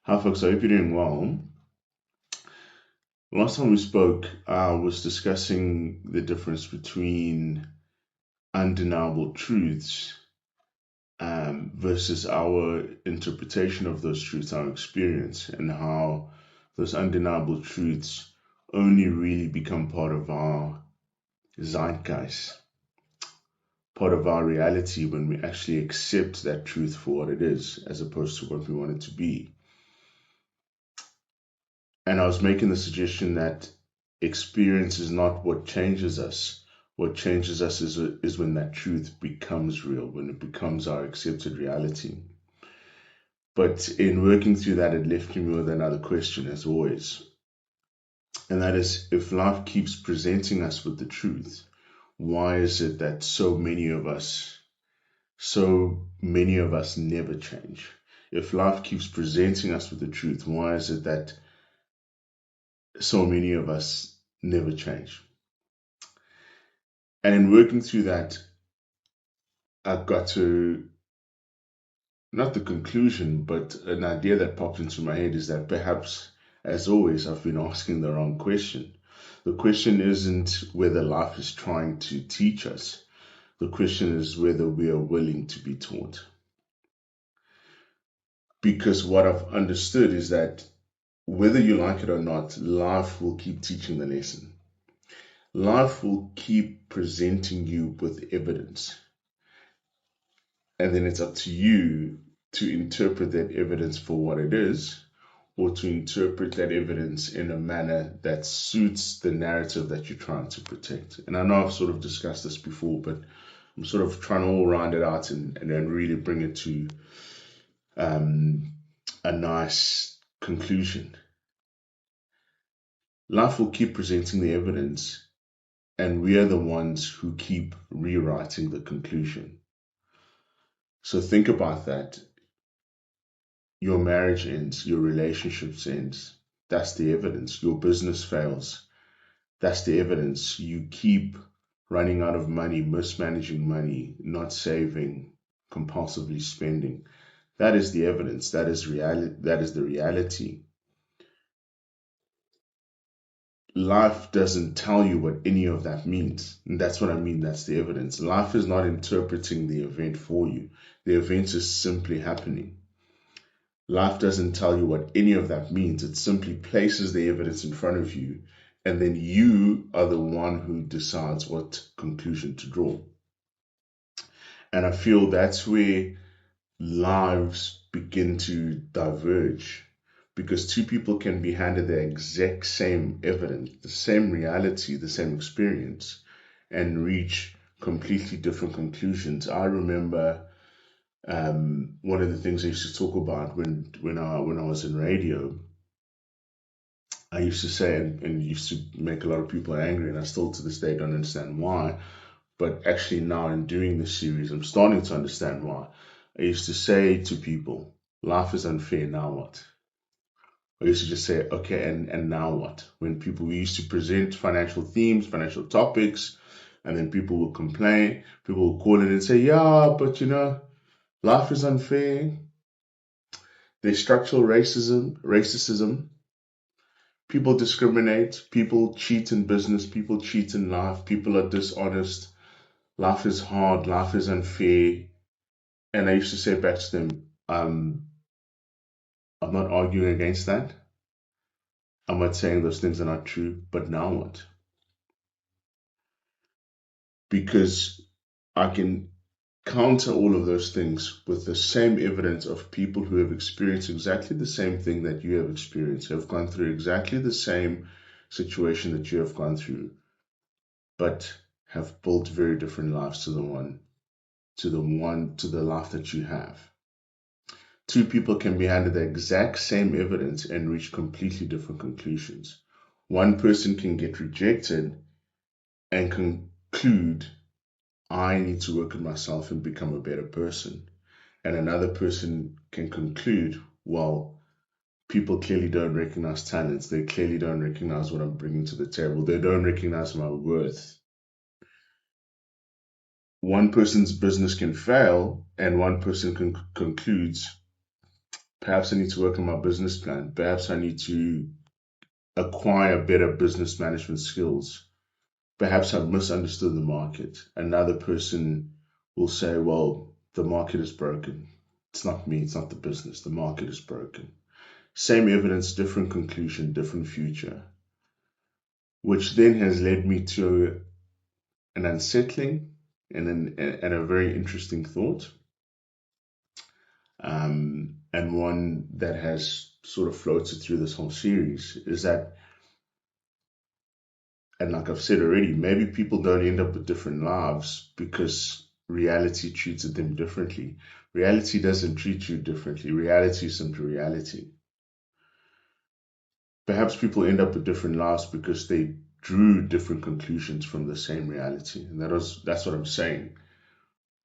Hi, folks. I hope you're doing well. Last time we spoke, I was discussing the difference between undeniable truths versus our interpretation of those truths, our experience, and how those undeniable truths only really become part of our zeitgeist, part of our reality when we actually accept that truth for what it is, as opposed to what we want it to be. And I was making the suggestion that experience is not what changes us. What changes us is when that truth becomes real, when it becomes our accepted reality. But in working through that, it left me with another question, as always. And that is, if life keeps presenting us with the truth, why is it that so many of us never change? If life keeps presenting us with the truth, why is it that so many of us never change? And in working through that, I got to not the conclusion, but an idea that popped into my head is that perhaps, as always, I've been asking the wrong question. The question isn't whether life is trying to teach us, the question is whether we are willing to be taught. Because what I've understood is that whether you like it or not, life will keep teaching the lesson. Life will keep presenting you with evidence. And then it's up to you to interpret that evidence for what it is, or to interpret that evidence in a manner that suits the narrative that you're trying to protect. And I know I've sort of discussed this before, but I'm sort of trying to all round it out and then really bring it to a nice conclusion. Life will keep presenting the evidence, and we are the ones who keep rewriting the conclusion. So think about that. Your marriage ends, your relationships ends. That's the evidence. Your business fails. That's the evidence. You keep running out of money, mismanaging money, not saving, compulsively spending. That is the evidence. That is reality. That is the reality. Life doesn't tell you what any of that means. And that's what I mean. That's the evidence. Life is not interpreting the event for you. The event is simply happening. Life doesn't tell you what any of that means. It simply places the evidence in front of you, and then you are the one who decides what conclusion to draw. And I feel that's where lives begin to diverge, because two people can be handed the exact same evidence, the same reality, the same experience, and reach completely different conclusions. I remember one of the things I used to talk about when I was in radio. I used to say, and used to make a lot of people angry, and I still to this day don't understand why. But actually, now in doing this series, I'm starting to understand why. I used to say to people, life is unfair, now what? I used to just say, okay, and now what? When we used to present financial themes, financial topics, and then people would complain, people would call in and say, yeah, but life is unfair. There's structural racism. People discriminate, people cheat in business, people cheat in life, people are dishonest, life is hard, life is unfair. And I used to say back to them, I'm not arguing against that. I'm not saying those things are not true, but now what? Because I can counter all of those things with the same evidence of people who have experienced exactly the same thing that you have experienced, have gone through exactly the same situation that you have gone through, but have built very different lives to the life that you have. Two people can be handed the exact same evidence and reach completely different conclusions. One person can get rejected and conclude, I need to work on myself and become a better person. And another person can conclude, well, people clearly don't recognize talents. They clearly don't recognize what I'm bringing to the table. They don't recognize my worth. One person's business can fail, and one person concludes, Perhaps I need to work on my business plan. Perhaps I need to acquire better business management skills. Perhaps I've misunderstood the market. Another person will say, well, the market is broken. It's not me, it's not the business. The market is broken. Same evidence, different conclusion, different future, which then has led me to an unsettling and a very interesting thought, and one that has sort of floated through this whole series, is that, and like I've said already, maybe people don't end up with different lives because reality treated them differently. Reality doesn't treat you differently. Reality is simply reality. Perhaps people end up with different lives because they drew different conclusions from the same reality. And that's what I'm saying.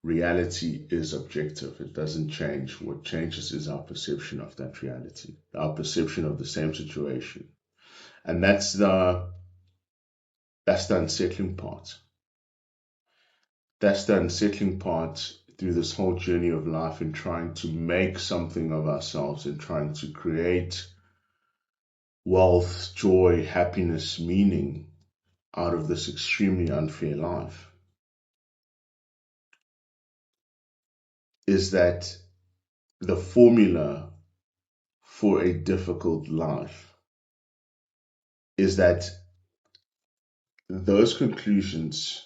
Reality is objective. It doesn't change. What changes is our perception of that reality, our perception of the same situation. And that's the unsettling part. That's the unsettling part through this whole journey of life, in trying to make something of ourselves and trying to create wealth, joy, happiness, meaning out of this extremely unfair life, is that the formula for a difficult life is that those conclusions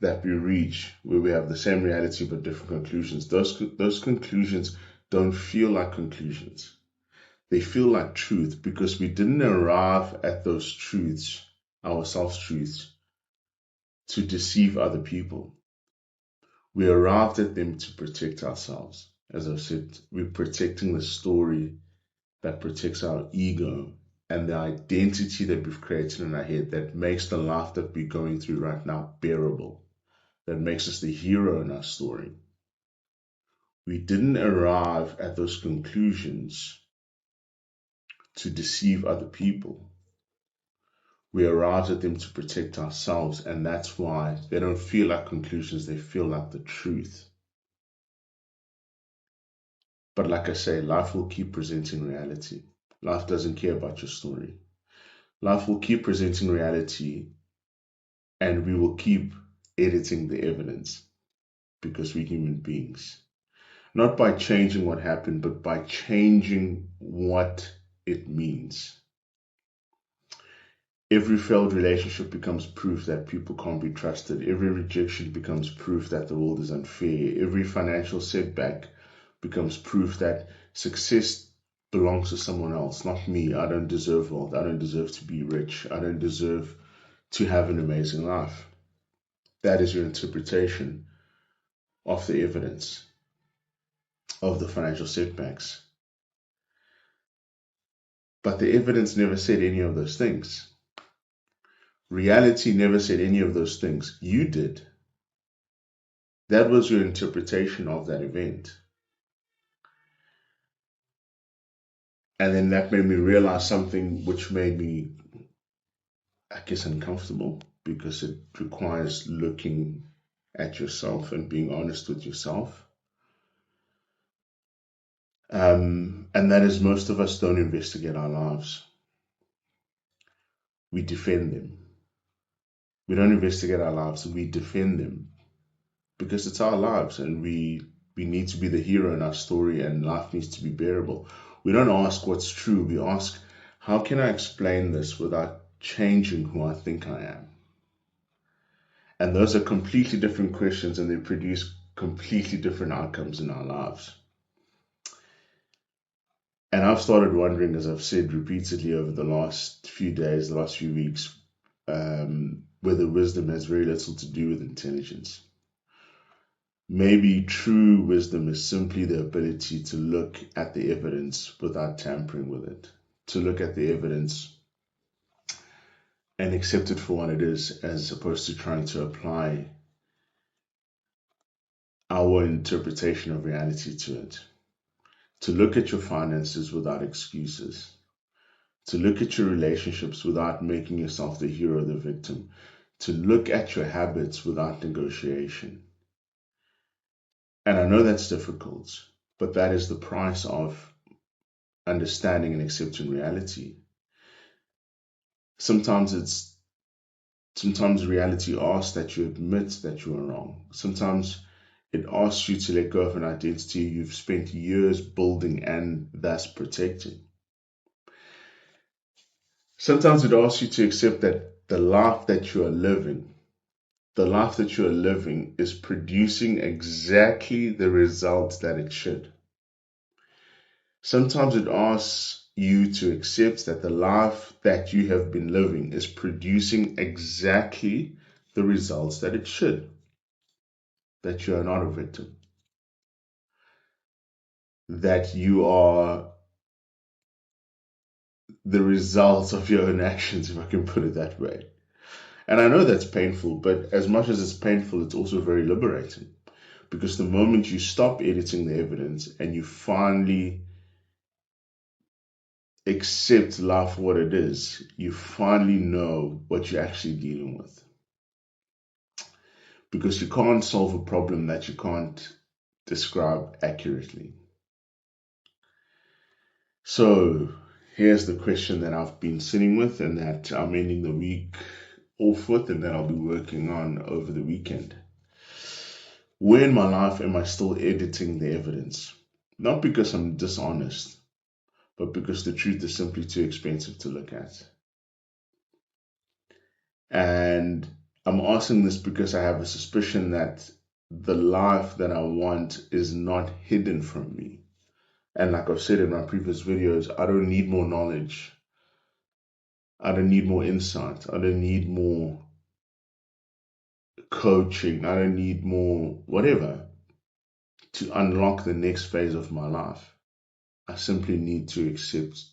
that we reach, where we have the same reality but different conclusions, those conclusions don't feel like conclusions. They feel like truth because we didn't arrive at those truths, our self-truths, to deceive other people. We arrived at them to protect ourselves. As I've said, we're protecting the story that protects our ego and the identity that we've created in our head that makes the life that we're going through right now bearable, that makes us the hero in our story. We didn't arrive at those conclusions to deceive other people. We arrived at them to protect ourselves, and that's why they don't feel like conclusions, they feel like the truth. But like I say, life will keep presenting reality. Life doesn't care about your story. Life will keep presenting reality, and we will keep editing the evidence because we're human beings. Not by changing what happened, but by changing what it means. Every failed relationship becomes proof that people can't be trusted. Every rejection becomes proof that the world is unfair. Every financial setback becomes proof that success belongs to someone else, not me. I don't deserve wealth. I don't deserve to be rich. I don't deserve to have an amazing life. That is your interpretation of the evidence of the financial setbacks. But the evidence never said any of those things. Reality never said any of those things. You did. That was your interpretation of that event. And then that made me realize something which made me, I guess, uncomfortable, because it requires looking at yourself and being honest with yourself. And that is, most of us don't investigate our lives. We defend them. We don't investigate our lives, we defend them because it's our lives, and we need to be the hero in our story, and life needs to be bearable. We don't ask what's true, we ask, how can I explain this without changing who I think I am? And those are completely different questions, and they produce completely different outcomes in our lives. And I've started wondering, as I've said repeatedly over the last few days, the last few weeks, whether wisdom has very little to do with intelligence. Maybe true wisdom is simply the ability to look at the evidence without tampering with it, to look at the evidence and accept it for what it is, as opposed to trying to apply our interpretation of reality to it. To look at your finances without excuses. To look at your relationships without making yourself the hero or the victim. To look at your habits without negotiation. And I know that's difficult, but that is the price of understanding and accepting reality. Sometimes reality asks that you admit that you are wrong. Sometimes it asks you to let go of an identity you've spent years building and thus protecting. Sometimes it asks you to accept that the life that you are living is producing exactly the results that it should. Sometimes it asks you to accept that the life that you have been living is producing exactly the results that it should. That you are not a victim. That you are the results of your own actions, if I can put it that way. And I know that's painful, but as much as it's painful, it's also very liberating. Because the moment you stop editing the evidence and you finally accept life for what it is, you finally know what you're actually dealing with. Because you can't solve a problem that you can't describe accurately. So here's the question that I've been sitting with and that I'm ending the week off with and that I'll be working on over the weekend. Where in my life am I still editing the evidence? Not because I'm dishonest, but because the truth is simply too expensive to look at. And I'm asking this because I have a suspicion that the life that I want is not hidden from me. And like I've said in my previous videos, I don't need more knowledge. I don't need more insight. I don't need more coaching. I don't need more whatever to unlock the next phase of my life. I simply need to accept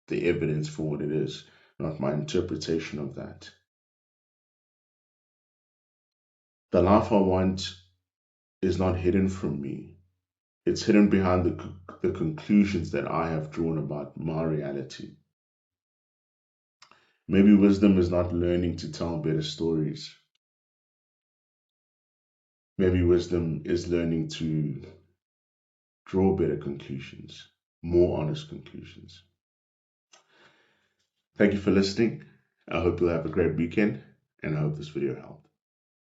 the evidence for what it is, not my interpretation of that. The life I want is not hidden from me. It's hidden behind the conclusions that I have drawn about my reality. Maybe wisdom is not learning to tell better stories. Maybe wisdom is learning to draw better conclusions, more honest conclusions. Thank you for listening. I hope you'll have a great weekend, and I hope this video helped.